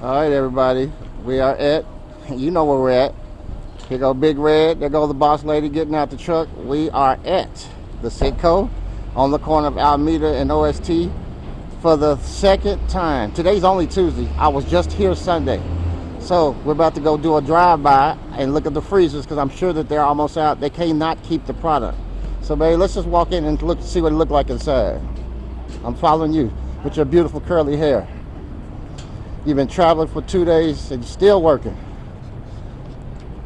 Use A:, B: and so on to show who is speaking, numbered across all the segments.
A: All right, everybody. We are at, you know where we're at. Here go Big Red. There go the boss lady getting out the truck. We are at the Citco on the corner of Alameda and OST for the second time. Today's only Tuesday. I was just here Sunday. So we're about to go do a drive-by and look at the freezers because I'm sure that they're almost out. They cannot keep the product. So, baby, let's just walk in and look, see what it looked like inside. I'm following you with your beautiful curly hair. You've been traveling for 2 days and you're still working.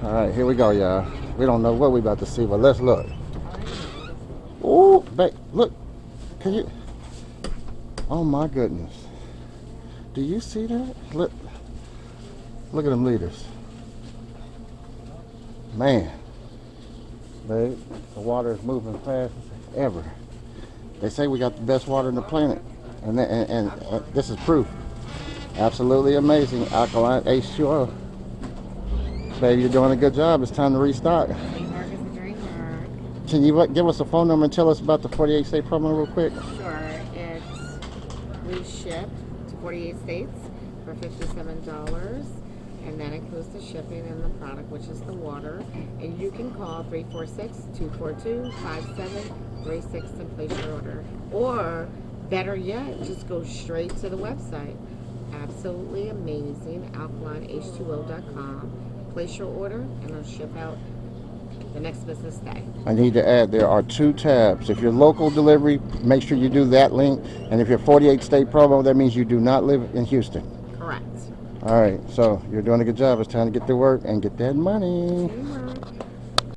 A: All right, here we go, y'all. We don't know what we're about to see, but let's look. Ooh, babe, look. Can you? Oh my goodness. Do you see that? Look at them liters. Man, babe, the water is moving fast as ever. They say we got the best water in the planet, and this is proof. Absolutely amazing alkaline H2O. Baby, you're doing a good job. It's time to restock. Can you give us a phone number and tell us about the 48 state promo real quick?
B: Sure. We ship to 48 states for $57, and that includes the shipping and the product, which is the water. And you can call 346-242-5736 and place your order. Or better yet, just go straight to the website, Absolutely Amazing Alkaline H2O.com. Place your order and it'll ship out the next business day.
A: I need to add there are 2 tabs. If you're local delivery, make sure you do that link. And if you're 48 state promo, that means you do not live in Houston.
B: Correct.
A: All right, so you're doing a good job. It's time to get to work and get that money.
B: Teamwork.